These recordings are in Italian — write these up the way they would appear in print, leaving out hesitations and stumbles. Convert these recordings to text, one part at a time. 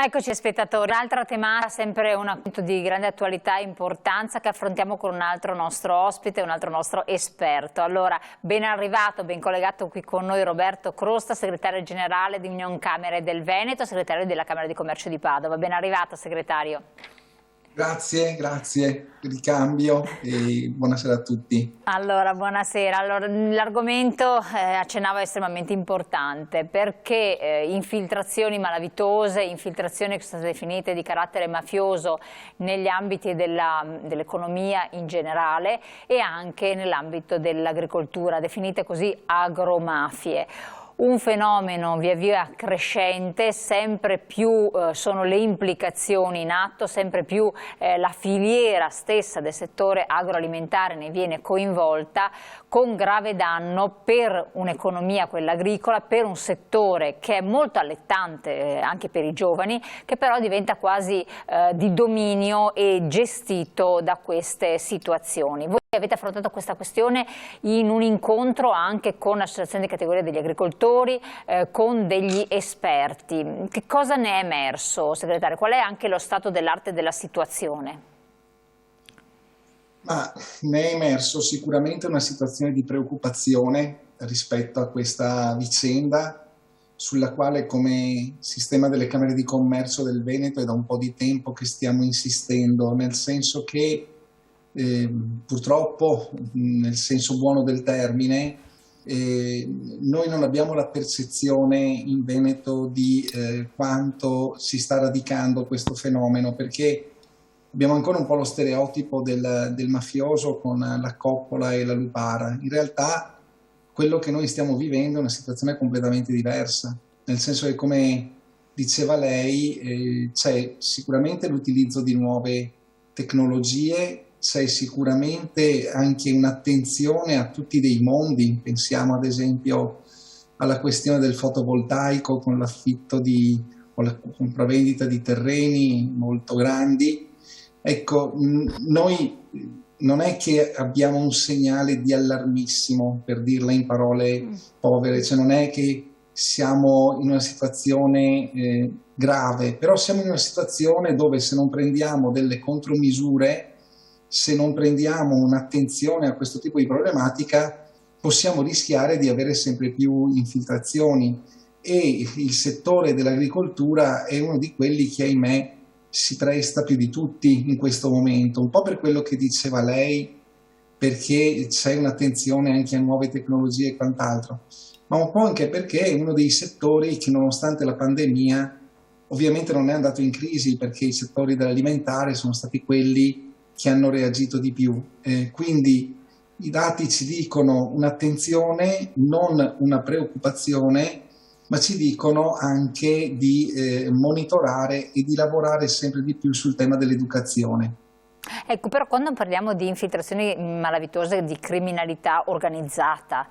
Eccoci spettatori, un'altra tematica, sempre un appunto di grande attualità e importanza che affrontiamo con un altro nostro ospite, un altro nostro esperto. Allora, ben arrivato, ben collegato qui con noi Roberto Crosta, segretario generale di Union Camere del Veneto, segretario della Camera di Commercio di Padova. Ben arrivato segretario. Grazie per il cambio e buonasera a tutti. Allora, buonasera. Allora, l'argomento accennavo è estremamente importante perché infiltrazioni malavitose, infiltrazioni che sono state definite di carattere mafioso negli ambiti dell'economia in generale e anche nell'ambito dell'agricoltura, definite così agromafie. Un fenomeno via via crescente, sempre più sono le implicazioni in atto, sempre più la filiera stessa del settore agroalimentare ne viene coinvolta, con grave danno per un'economia, quella agricola, per un settore che è molto allettante anche per i giovani, che però diventa quasi di dominio e gestito da queste situazioni. Voi avete affrontato questa questione in un incontro anche con l'associazione di categoria degli agricoltori, con degli esperti. Che cosa ne è emerso, segretario? Qual è anche lo stato dell'arte della situazione? Ma ne è emerso sicuramente una situazione di preoccupazione rispetto a questa vicenda, sulla quale come sistema delle Camere di Commercio del Veneto è da un po' di tempo che stiamo insistendo, nel senso che purtroppo, nel senso buono del termine, noi non abbiamo la percezione in Veneto di quanto si sta radicando questo fenomeno, perché abbiamo ancora un po' lo stereotipo del mafioso con la coppola e la lupara. In realtà quello che noi stiamo vivendo è una situazione completamente diversa, nel senso che, come diceva lei, c'è sicuramente l'utilizzo di nuove tecnologie, c'è sicuramente anche un'attenzione a tutti dei mondi. Pensiamo ad esempio alla questione del fotovoltaico con l'affitto o la compravendita di terreni molto grandi. Ecco, noi non è che abbiamo un segnale di allarmissimo, per dirla in parole povere, cioè non è che siamo in una situazione grave, però siamo in una situazione dove, se non prendiamo delle contromisure, se non prendiamo un'attenzione a questo tipo di problematica, possiamo rischiare di avere sempre più infiltrazioni, e il settore dell'agricoltura è uno di quelli che, ahimè, si presta più di tutti in questo momento, un po' per quello che diceva lei, perché c'è un'attenzione anche a nuove tecnologie e quant'altro, ma un po' anche perché è uno dei settori che, nonostante la pandemia, ovviamente non è andato in crisi, perché i settori dell'alimentare sono stati quelli che hanno reagito di più. Quindi i dati ci dicono un'attenzione, non una preoccupazione, ma ci dicono anche di monitorare e di lavorare sempre di più sul tema dell'educazione. Ecco, però quando parliamo di infiltrazioni malavitose, di criminalità organizzata,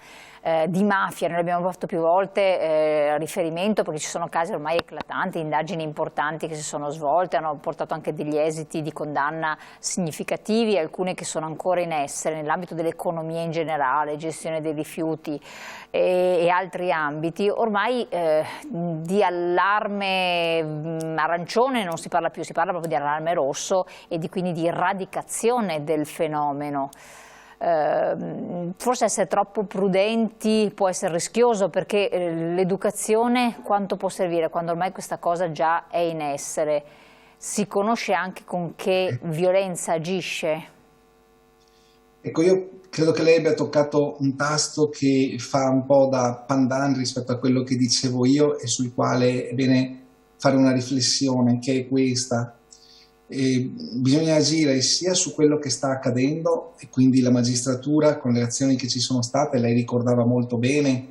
di mafia, noi abbiamo fatto più volte riferimento, perché ci sono casi ormai eclatanti, indagini importanti che si sono svolte, hanno portato anche degli esiti di condanna significativi, alcune che sono ancora in essere nell'ambito dell'economia in generale, gestione dei rifiuti e altri ambiti. Ormai di allarme arancione non si parla più, si parla proprio di allarme rosso e quindi di eradicazione del fenomeno. Forse essere troppo prudenti può essere rischioso, perché l'educazione quanto può servire quando ormai questa cosa già è in essere? Si conosce anche con che violenza agisce? Ecco, io credo che lei abbia toccato un tasto che fa un po' da pandan rispetto a quello che dicevo io, e sul quale è bene fare una riflessione, che è questa. Bisogna agire sia su quello che sta accadendo, e quindi la magistratura, con le azioni che ci sono state, lei ricordava molto bene,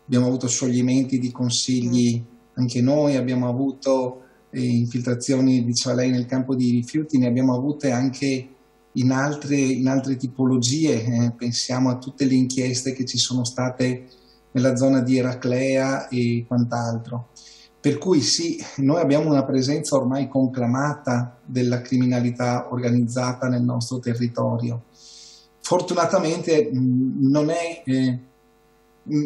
abbiamo avuto scioglimenti di consigli anche noi, abbiamo avuto infiltrazioni, diceva lei, nel campo dei rifiuti, ne abbiamo avute anche in altre tipologie, pensiamo a tutte le inchieste che ci sono state nella zona di Eraclea e quant'altro. Per cui sì, noi abbiamo una presenza ormai conclamata della criminalità organizzata nel nostro territorio. Fortunatamente non è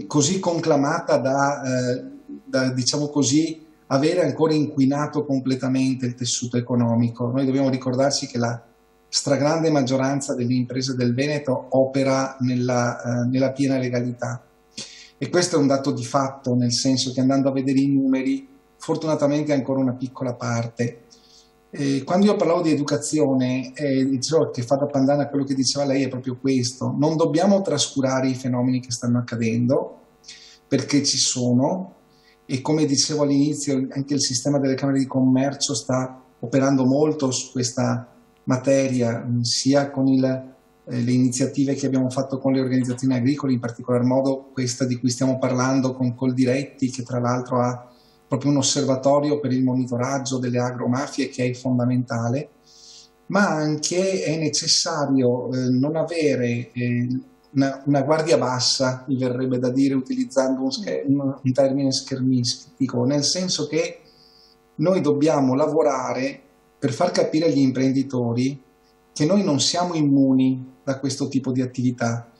così conclamata da, diciamo così, avere ancora inquinato completamente il tessuto economico. Noi dobbiamo ricordarci che la stragrande maggioranza delle imprese del Veneto opera nella piena legalità. E questo è un dato di fatto, nel senso che andando a vedere i numeri, fortunatamente è ancora una piccola parte. Quando io parlavo di educazione, ciò che fa da pandana a quello che diceva lei è proprio questo. Non dobbiamo trascurare i fenomeni che stanno accadendo, perché ci sono, e come dicevo all'inizio, anche il sistema delle camere di commercio sta operando molto su questa materia, sia con le iniziative che abbiamo fatto con le organizzazioni agricole, in particolar modo questa di cui stiamo parlando con Coldiretti, che tra l'altro ha proprio un osservatorio per il monitoraggio delle agromafie che è fondamentale, ma anche è necessario non avere una guardia bassa, mi verrebbe da dire utilizzando un termine schermistico, nel senso che noi dobbiamo lavorare per far capire agli imprenditori che noi non siamo immuni da questo tipo di attività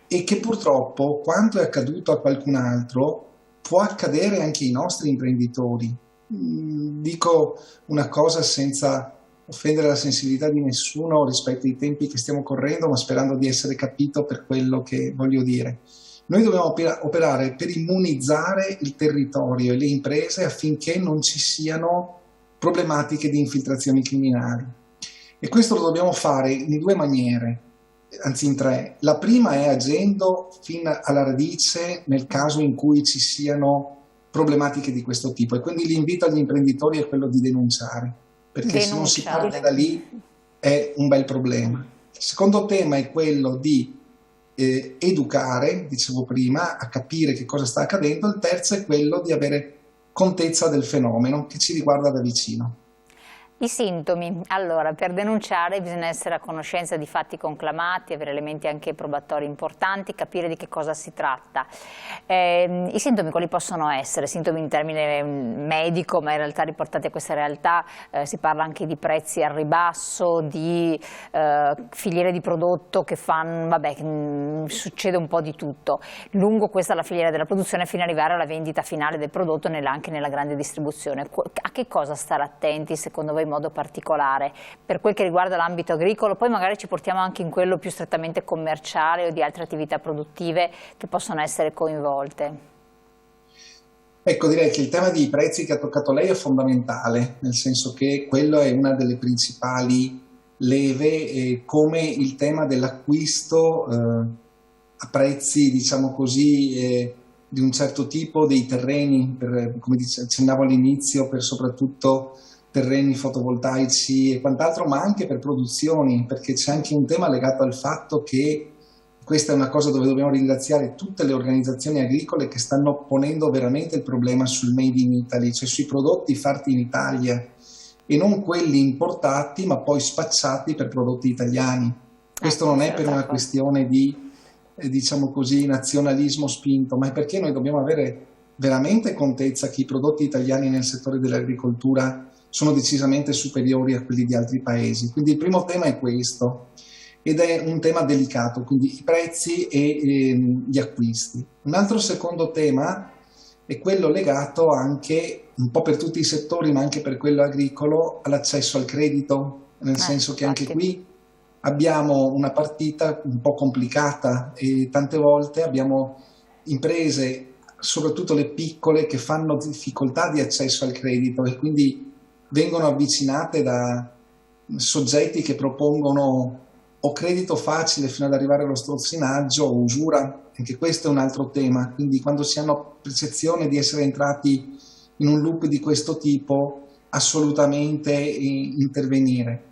e che purtroppo quanto è accaduto a qualcun altro può accadere anche ai nostri imprenditori. Dico una cosa senza offendere la sensibilità di nessuno rispetto ai tempi che stiamo correndo, ma sperando di essere capito per quello che voglio dire. Noi dobbiamo operare per immunizzare il territorio e le imprese affinché non ci siano problematiche di infiltrazioni criminali. E questo lo dobbiamo fare in due maniere, anzi in tre. La prima è agendo fin alla radice nel caso in cui ci siano problematiche di questo tipo, e quindi l'invito agli imprenditori è quello di denunciare, perché se non si parte da lì è un bel problema. Il secondo tema è quello di educare, dicevo prima, a capire che cosa sta accadendo. Il terzo è quello di avere contezza del fenomeno che ci riguarda da vicino. I sintomi. Allora, per denunciare bisogna essere a conoscenza di fatti conclamati, avere elementi anche probatori importanti, capire di che cosa si tratta. I sintomi quali possono essere? Sintomi in termine medico, ma in realtà riportati a questa realtà si parla anche di prezzi al ribasso, di filiere di prodotto che fanno, vabbè, succede un po' di tutto. Lungo questa la filiera della produzione fino ad arrivare alla vendita finale del prodotto anche nella grande distribuzione. A che cosa stare attenti secondo voi in modo particolare per quel che riguarda l'ambito agricolo? Poi magari ci portiamo anche in quello più strettamente commerciale o di altre attività produttive che possono essere coinvolte. Ecco, direi che il tema dei prezzi che ha toccato lei è fondamentale, nel senso che quello è una delle principali leve, come il tema dell'acquisto a prezzi, diciamo così, di un certo tipo dei terreni, come accennavo all'inizio, per soprattutto terreni fotovoltaici e quant'altro, ma anche per produzioni, perché c'è anche un tema legato al fatto che questa è una cosa dove dobbiamo ringraziare tutte le organizzazioni agricole che stanno ponendo veramente il problema sul Made in Italy, cioè sui prodotti fatti in Italia e non quelli importati ma poi spacciati per prodotti italiani. Questo non è per una questione di, diciamo così, nazionalismo spinto, ma è perché noi dobbiamo avere veramente contezza che i prodotti italiani nel settore dell'agricoltura sono decisamente superiori a quelli di altri paesi. Quindi il primo tema è questo, ed è un tema delicato, quindi i prezzi e gli acquisti. Un altro secondo tema è quello legato anche, un po' per tutti i settori, ma anche per quello agricolo, all'accesso al credito, nel senso che anche qui abbiamo una partita un po' complicata e tante volte abbiamo imprese, soprattutto le piccole, che fanno difficoltà di accesso al credito e quindi vengono avvicinate da soggetti che propongono o credito facile fino ad arrivare allo strozzinaggio o usura. Anche questo è un altro tema, quindi quando si hanno percezione di essere entrati in un loop di questo tipo, assolutamente intervenire.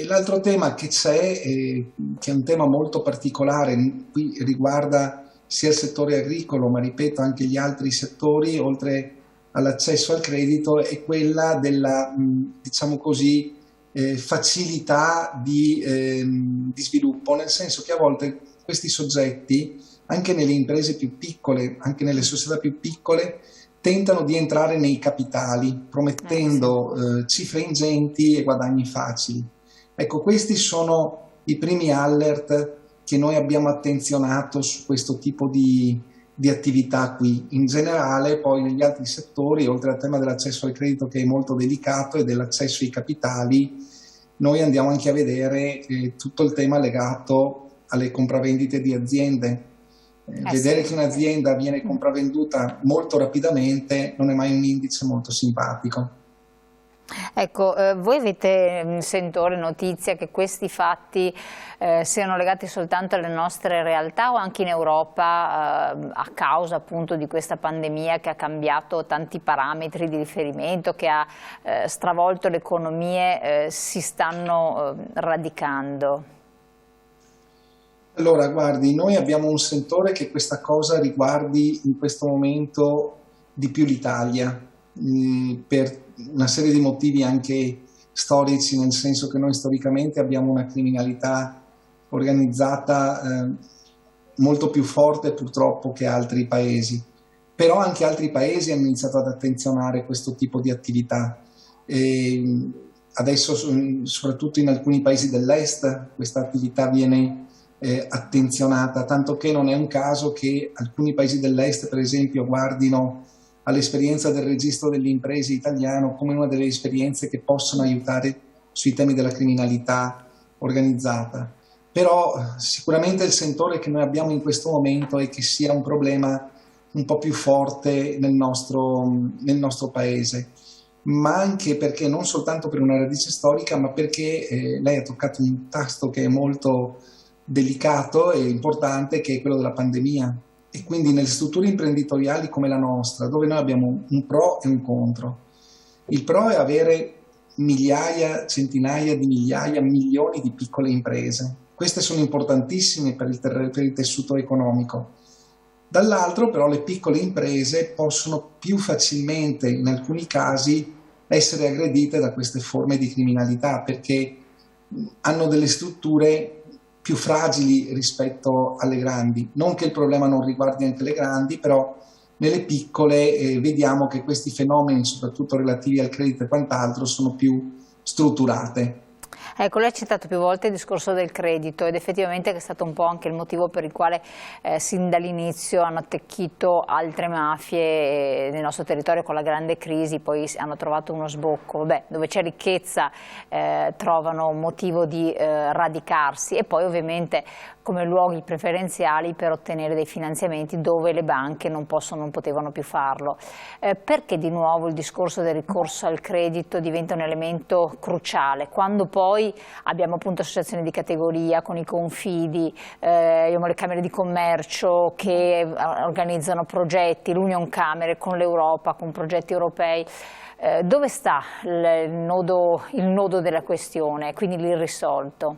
L'altro tema che c'è, che è un tema molto particolare, qui riguarda sia il settore agricolo, ma ripeto anche gli altri settori, oltre all'accesso al credito, è quella della, diciamo così, facilità di sviluppo, nel senso che a volte questi soggetti, anche nelle imprese più piccole, anche nelle società più piccole, tentano di entrare nei capitali, promettendo cifre ingenti e guadagni facili. Ecco, questi sono i primi alert che noi abbiamo attenzionato su questo tipo di di attività qui. In generale, poi negli altri settori, oltre al tema dell'accesso al credito che è molto delicato e dell'accesso ai capitali, noi andiamo anche a vedere tutto il tema legato alle compravendite di aziende. Vedere che un'azienda viene compravenduta molto rapidamente non è mai un indice molto simpatico. Ecco, voi avete in sentore notizia che questi fatti siano legati soltanto alle nostre realtà o anche in Europa a causa appunto di questa pandemia che ha cambiato tanti parametri di riferimento, che ha stravolto le economie, si stanno radicando? Allora, guardi, noi abbiamo un sentore che questa cosa riguardi in questo momento di più l'Italia, per una serie di motivi anche storici, nel senso che noi storicamente abbiamo una criminalità organizzata molto più forte purtroppo che altri paesi, però anche altri paesi hanno iniziato ad attenzionare questo tipo di attività. Adesso, soprattutto in alcuni paesi dell'est, questa attività viene attenzionata, tanto che non è un caso che alcuni paesi dell'est, per esempio, guardino all'esperienza del registro delle imprese italiano come una delle esperienze che possono aiutare sui temi della criminalità organizzata. Però sicuramente il sentore che noi abbiamo in questo momento è che sia un problema un po' più forte nel nostro paese, ma anche perché non soltanto per una radice storica, ma perché lei ha toccato un tasto che è molto delicato e importante, che è quello della pandemia. E quindi nelle strutture imprenditoriali come la nostra, dove noi abbiamo un pro e un contro. Il pro è avere migliaia, centinaia di migliaia, milioni di piccole imprese. Queste sono importantissime per il tessuto economico. Dall'altro però le piccole imprese possono più facilmente, in alcuni casi, essere aggredite da queste forme di criminalità, perché hanno delle strutture più fragili rispetto alle grandi. Non che il problema non riguardi anche le grandi, però nelle piccole vediamo che questi fenomeni, soprattutto relativi al credito e quant'altro, sono più strutturate. Ecco, lei ha citato più volte il discorso del credito ed effettivamente è stato un po' anche il motivo per il quale sin dall'inizio hanno attecchito altre mafie nel nostro territorio con la grande crisi, poi hanno trovato uno sbocco. Vabbè, dove c'è ricchezza trovano un motivo di radicarsi e poi ovviamente come luoghi preferenziali per ottenere dei finanziamenti dove le banche non potevano più farlo. Perché di nuovo il discorso del ricorso al credito diventa un elemento cruciale, quando poi abbiamo appunto associazioni di categoria con i confidi, abbiamo le camere di commercio che organizzano progetti, l'Union Camere con l'Europa, con progetti europei. Dove sta il nodo della questione, quindi l'irrisolto?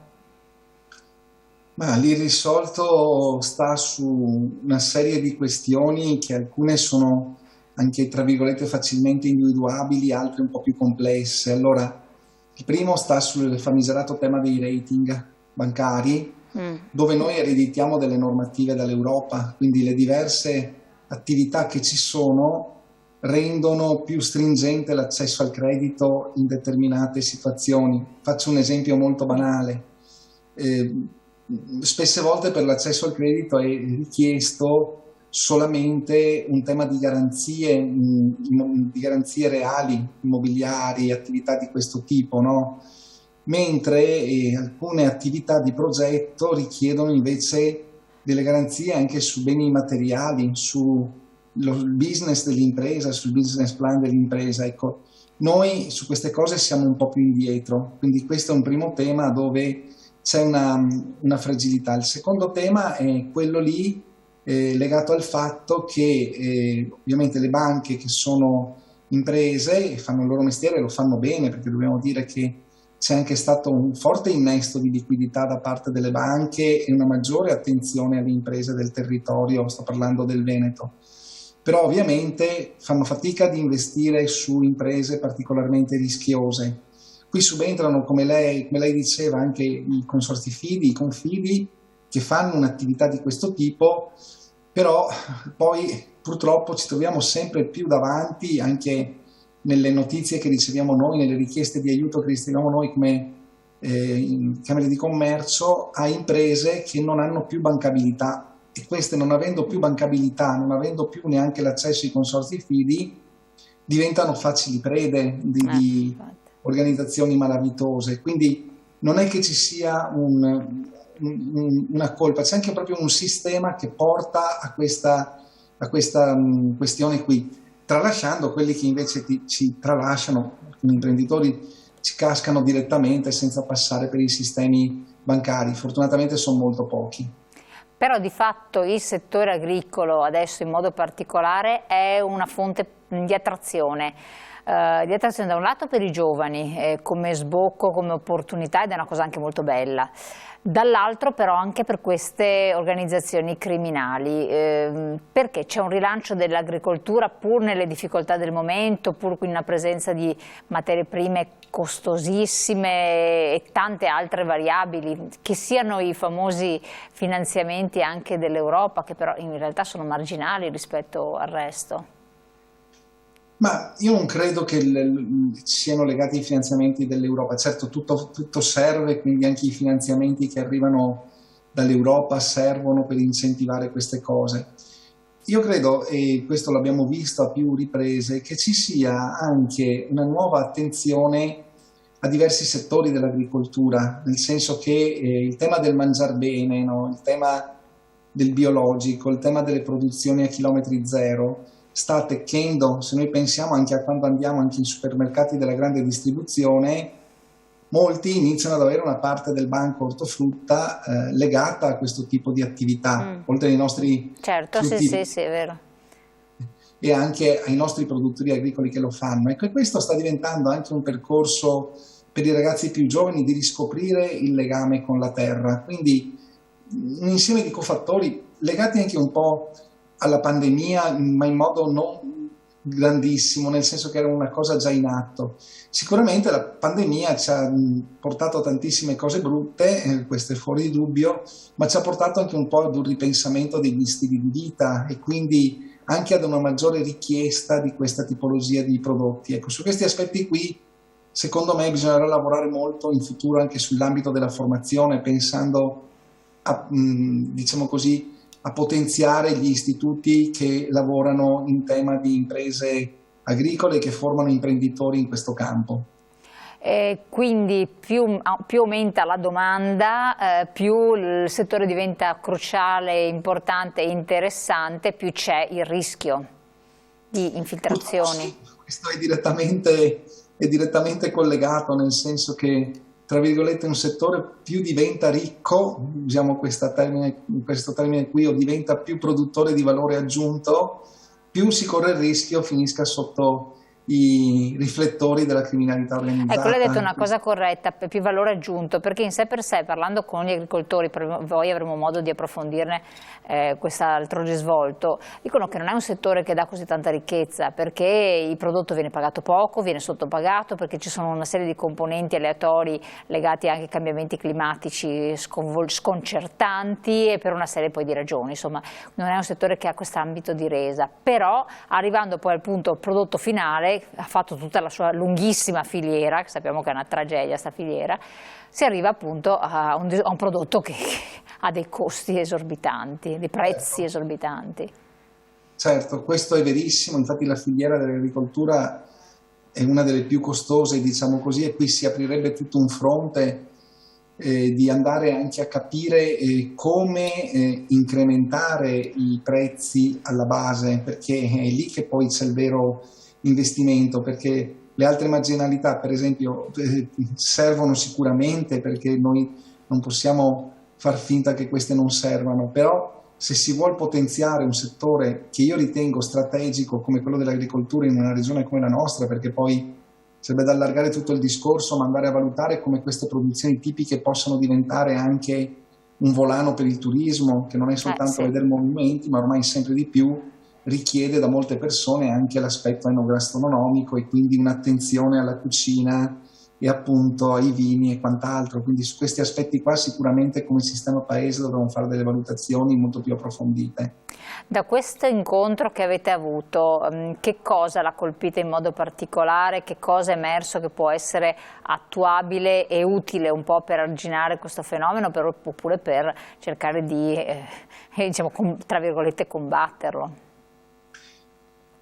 Ma l'irrisolto sta su una serie di questioni che alcune sono anche, tra virgolette, facilmente individuabili, altre un po' più complesse. Allora, il primo sta sul famigerato tema dei rating bancari, dove noi ereditiamo delle normative dall'Europa, quindi le diverse attività che ci sono rendono più stringente l'accesso al credito in determinate situazioni. Faccio un esempio molto banale. Spesse volte per l'accesso al credito è richiesto solamente un tema di garanzie reali, immobiliari, attività di questo tipo, no? Mentre alcune attività di progetto richiedono invece delle garanzie anche su beni materiali, sul business dell'impresa, sul business plan dell'impresa. Ecco, noi su queste cose siamo un po' più indietro, quindi questo è un primo tema dove c'è una fragilità. Il secondo tema è quello lì legato al fatto che ovviamente le banche, che sono imprese e fanno il loro mestiere, lo fanno bene, perché dobbiamo dire che c'è anche stato un forte innesto di liquidità da parte delle banche e una maggiore attenzione alle imprese del territorio, sto parlando del Veneto. Però ovviamente fanno fatica ad investire su imprese particolarmente rischiose. Qui subentrano, come lei diceva, anche i consorzi fidi, i confidi, che fanno un'attività di questo tipo, però poi purtroppo ci troviamo sempre più davanti, anche nelle notizie che riceviamo noi, nelle richieste di aiuto che riceviamo noi come Camere di Commercio, a imprese che non hanno più bancabilità e queste non avendo più bancabilità, non avendo più neanche l'accesso ai consorzi fidi, diventano facili prede di organizzazioni malavitose. Quindi non è che ci sia una colpa, c'è anche proprio un sistema che porta a questa questione qui, tralasciando quelli che invece ci tralasciano, gli imprenditori ci cascano direttamente senza passare per i sistemi bancari. Fortunatamente sono molto pochi. Però di fatto il settore agricolo adesso in modo particolare è una fonte di attrazione da un lato per i giovani come sbocco, come opportunità, ed è una cosa anche molto bella. Dall'altro però anche per queste organizzazioni criminali, perché c'è un rilancio dell'agricoltura pur nelle difficoltà del momento, pur in una presenza di materie prime costosissime e tante altre variabili, che siano i famosi finanziamenti anche dell'Europa, che però in realtà sono marginali rispetto al resto. Ma io non credo che siano legati ai finanziamenti dell'Europa. Certo, tutto serve, quindi anche i finanziamenti che arrivano dall'Europa servono per incentivare queste cose. Io credo, e questo l'abbiamo visto a più riprese, che ci sia anche una nuova attenzione a diversi settori dell'agricoltura, nel senso che il tema del mangiar bene, no? Il tema del biologico, il tema delle produzioni a chilometri zero, sta attecchendo. Se noi pensiamo anche a quando andiamo anche in supermercati della grande distribuzione, molti iniziano ad avere una parte del banco ortofrutta legata a questo tipo di attività, oltre ai nostri certo, frutti, sì, è vero. E anche ai nostri produttori agricoli che lo fanno. Ecco, e questo sta diventando anche un percorso per i ragazzi più giovani di riscoprire il legame con la terra. Quindi un insieme di cofattori legati anche un po' alla pandemia, ma in modo non grandissimo, nel senso che era una cosa già in atto. Sicuramente la pandemia ci ha portato a tantissime cose brutte, questo è fuori di dubbio, ma ci ha portato anche un po' ad un ripensamento degli stili di vita e quindi anche ad una maggiore richiesta di questa tipologia di prodotti. Ecco, su questi aspetti qui, secondo me, bisognerà lavorare molto in futuro anche sull'ambito della formazione, pensando a, diciamo così, a potenziare gli istituti che lavorano in tema di imprese agricole e che formano imprenditori in questo campo. Quindi più aumenta la domanda, più il settore diventa cruciale, importante e interessante, più c'è il rischio di infiltrazioni. Sì, questo è direttamente collegato, nel senso che, tra virgolette, un settore più diventa ricco, usiamo questo termine qui, o diventa più produttore di valore aggiunto, più si corre il rischio finisca sotto i riflettori della criminalità organizzata. Ecco, lei ha detto una cosa corretta, più valore aggiunto, perché in sé per sé, parlando con gli agricoltori, poi avremo modo di approfondirne quest'altro risvolto, dicono che non è un settore che dà così tanta ricchezza, perché il prodotto viene pagato poco, viene sottopagato, perché ci sono una serie di componenti aleatori legati anche ai cambiamenti climatici sconcertanti e per una serie poi di ragioni. Insomma, non è un settore che ha quest'ambito di resa, però arrivando poi al punto prodotto finale, ha fatto tutta la sua lunghissima filiera, che sappiamo che è una tragedia sta filiera, si arriva appunto a un prodotto che ha dei costi esorbitanti, dei prezzi esorbitanti. Certo, questo è verissimo, infatti la filiera dell'agricoltura è una delle più costose, diciamo così, e qui si aprirebbe tutto un fronte di andare anche a capire come incrementare i prezzi alla base, perché è lì che poi c'è il vero investimento, perché le altre marginalità, per esempio, servono sicuramente, perché noi non possiamo far finta che queste non servano, però se si vuole potenziare un settore che io ritengo strategico come quello dell'agricoltura in una regione come la nostra, perché poi sarebbe da allargare tutto il discorso, ma andare a valutare come queste produzioni tipiche possano diventare anche un volano per il turismo, che non è soltanto vedere movimenti, ma ormai sempre di più richiede da molte persone anche l'aspetto enogastronomico e quindi un'attenzione alla cucina e appunto ai vini e quant'altro. Quindi su questi aspetti qua sicuramente come sistema paese dovremo fare delle valutazioni molto più approfondite. Da questo incontro che avete avuto, che cosa l'ha colpita in modo particolare, che cosa è emerso che può essere attuabile e utile un po' per arginare questo fenomeno oppure per cercare di, diciamo, tra virgolette, combatterlo?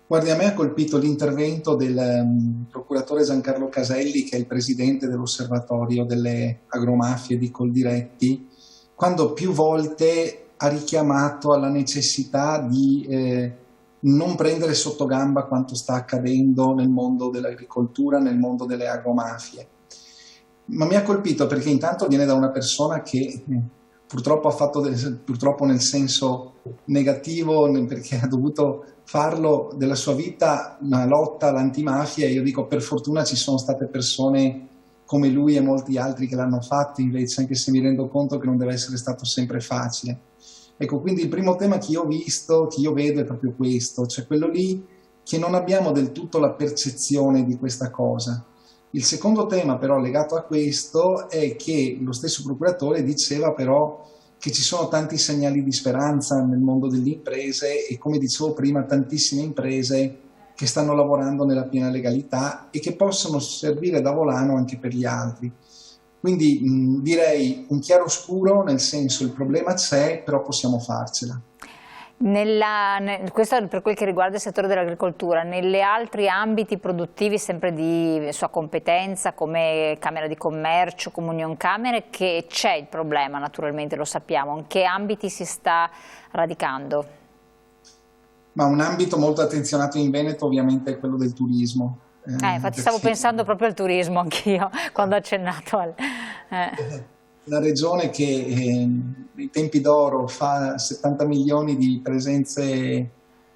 Guardi, a me ha colpito l'intervento del procuratore Giancarlo Caselli, che è il presidente dell'Osservatorio delle agromafie di Coldiretti, quando più volte ha richiamato alla necessità di non prendere sotto gamba quanto sta accadendo nel mondo dell'agricoltura, nel mondo delle agromafie. Ma mi ha colpito perché intanto viene da una persona che purtroppo ha fatto, purtroppo nel senso negativo, perché ha dovuto farlo della sua vita una lotta all'antimafia, e io dico per fortuna ci sono state persone come lui e molti altri che l'hanno fatto invece, anche se mi rendo conto che non deve essere stato sempre facile. Ecco, quindi il primo tema che io ho visto, che io vedo è proprio questo, cioè quello lì che non abbiamo del tutto la percezione di questa cosa. Il secondo tema però legato a questo è che lo stesso procuratore diceva però che ci sono tanti segnali di speranza nel mondo delle imprese e, come dicevo prima, tantissime imprese che stanno lavorando nella piena legalità e che possono servire da volano anche per gli altri. Quindi direi un chiaroscuro, nel senso il problema c'è, però possiamo farcela. Questo per quel che riguarda il settore dell'agricoltura, negli altri ambiti produttivi sempre di sua competenza come Camera di Commercio, come Union Camere, che c'è il problema naturalmente, lo sappiamo, in che ambiti si sta radicando? Ma un ambito molto attenzionato in Veneto ovviamente è quello del turismo. Infatti stavo pensando proprio al turismo anch'io quando ho accennato al... La regione che nei tempi d'oro fa 70 milioni di presenze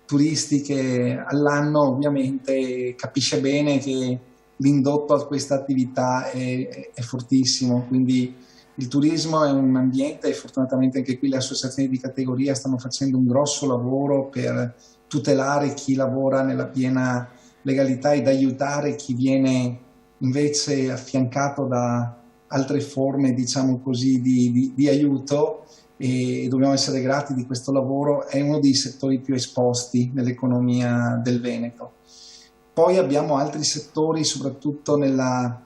turistiche all'anno, ovviamente capisce bene che l'indotto a questa attività è fortissimo, quindi il turismo è un ambiente e fortunatamente anche qui le associazioni di categoria stanno facendo un grosso lavoro per tutelare chi lavora nella piena legalità ed aiutare chi viene invece affiancato da altre forme, diciamo così, di aiuto, e dobbiamo essere grati di questo lavoro. È uno dei settori più esposti nell'economia del Veneto. Poi abbiamo altri settori, soprattutto nella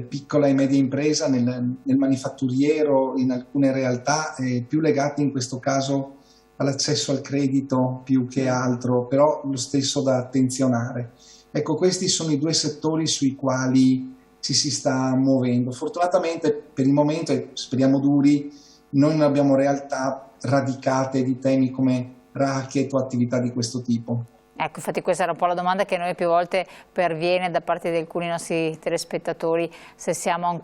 piccola e media impresa, nel manifatturiero, in alcune realtà più legati in questo caso all'accesso al credito più che altro, però lo stesso da attenzionare. Ecco, questi sono i due settori sui quali ci si sta muovendo. Fortunatamente per il momento, e speriamo duri, noi non abbiamo realtà radicate di temi come racket o attività di questo tipo. Ecco, infatti questa era un po' la domanda che noi più volte perviene da parte di alcuni nostri telespettatori, se siamo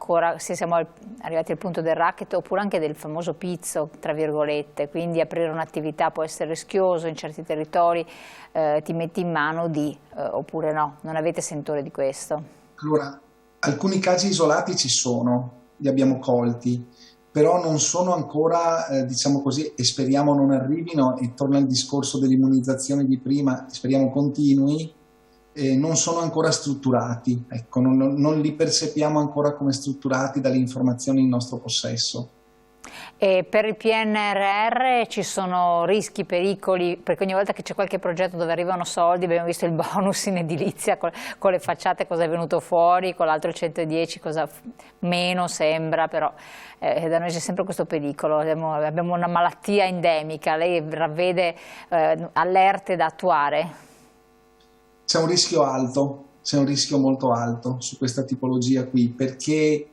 arrivati al punto del racket oppure anche del famoso pizzo, tra virgolette, quindi aprire un'attività può essere rischioso in certi territori, ti metti in mano oppure no, non avete sentore di questo? Allora, alcuni casi isolati ci sono, li abbiamo colti, però non sono ancora, diciamo così, e speriamo non arrivino, e torna al discorso dell'immunizzazione di prima, speriamo continui, non sono ancora strutturati, ecco, non li percepiamo ancora come strutturati dalle informazioni in nostro possesso. E per il PNRR ci sono rischi, pericoli, perché ogni volta che c'è qualche progetto dove arrivano soldi, abbiamo visto il bonus in edilizia con le facciate, cosa è venuto fuori, con l'altro 110 cosa meno sembra, però da noi c'è sempre questo pericolo, abbiamo una malattia endemica, lei ravvede allerte da attuare? C'è un rischio alto, c'è un rischio molto alto su questa tipologia qui, perché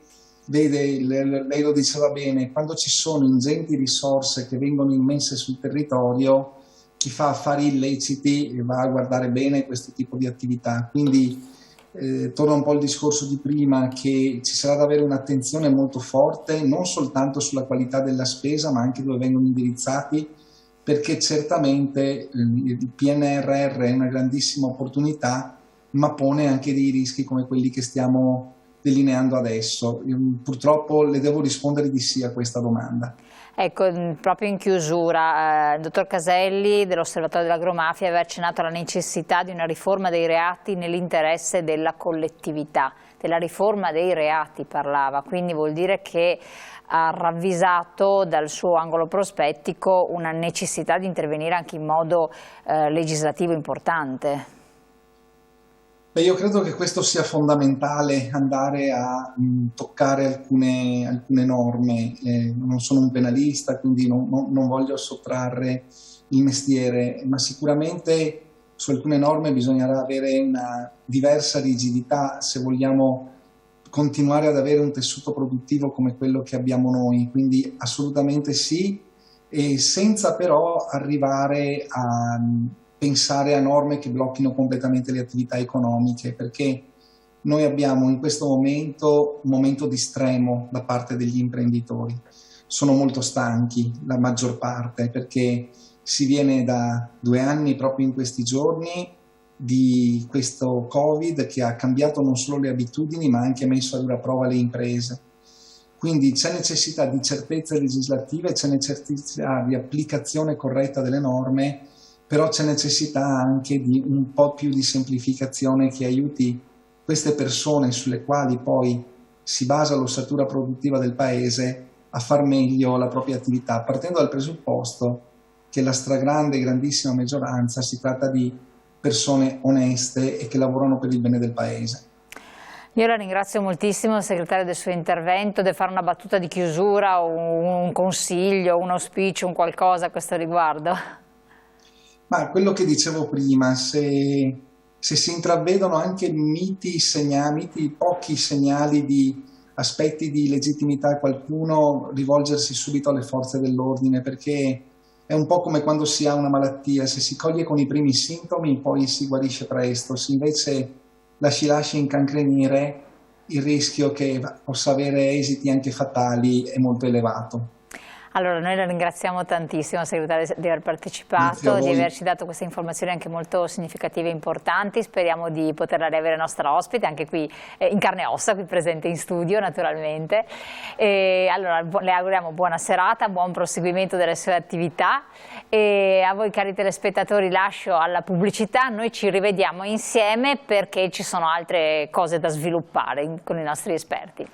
vede, lei lo diceva bene, quando ci sono ingenti risorse che vengono immesse sul territorio, chi fa affari illeciti va a guardare bene questo tipo di attività. Quindi torna un po' al discorso di prima, che ci sarà da avere un'attenzione molto forte, non soltanto sulla qualità della spesa, ma anche dove vengono indirizzati, perché certamente il PNRR è una grandissima opportunità, ma pone anche dei rischi come quelli che stiamo delineando adesso. Purtroppo le devo rispondere di sì a questa domanda. Ecco, proprio in chiusura, il dottor Caselli dell'Osservatorio dell'Agromafia aveva accennato alla necessità di una riforma dei reati nell'interesse della collettività, della riforma dei reati parlava, quindi vuol dire che ha ravvisato dal suo angolo prospettico una necessità di intervenire anche in modo legislativo importante. Beh, io credo che questo sia fondamentale, andare a toccare alcune norme. Non sono un penalista, quindi non voglio sottrarre il mestiere, ma sicuramente su alcune norme bisognerà avere una diversa rigidità se vogliamo continuare ad avere un tessuto produttivo come quello che abbiamo noi, quindi assolutamente sì, e senza però arrivare a pensare a norme che blocchino completamente le attività economiche, perché noi abbiamo in questo momento un momento di stremo da parte degli imprenditori. Sono molto stanchi, la maggior parte, perché si viene da 2 anni proprio in questi giorni di questo Covid che ha cambiato non solo le abitudini ma ha anche messo a dura prova le imprese. Quindi c'è necessità di certezze legislative, c'è necessità di applicazione corretta delle norme, però c'è necessità anche di un po' più di semplificazione che aiuti queste persone sulle quali poi si basa l'ossatura produttiva del paese a far meglio la propria attività, partendo dal presupposto che la stragrande, grandissima maggioranza si tratta di persone oneste e che lavorano per il bene del paese. Io la ringrazio moltissimo, segretario, del suo intervento. Deve fare una battuta di chiusura, un consiglio, un auspicio, un qualcosa a questo riguardo? Ma quello che dicevo prima, se si intravedono anche pochi segnali di aspetti di legittimità a qualcuno, rivolgersi subito alle forze dell'ordine, perché è un po' come quando si ha una malattia, se si coglie con i primi sintomi poi si guarisce presto, se invece la si lascia incancrenire il rischio che possa avere esiti anche fatali è molto elevato. Allora, noi la ringraziamo tantissimo, segretario, di aver partecipato, di averci dato queste informazioni anche molto significative e importanti. Speriamo di poterla riavere nostra ospite, anche qui in carne e ossa, qui presente in studio naturalmente. Allora, le auguriamo buona serata, buon proseguimento delle sue attività e a voi cari telespettatori lascio alla pubblicità. Noi ci rivediamo insieme perché ci sono altre cose da sviluppare con i nostri esperti.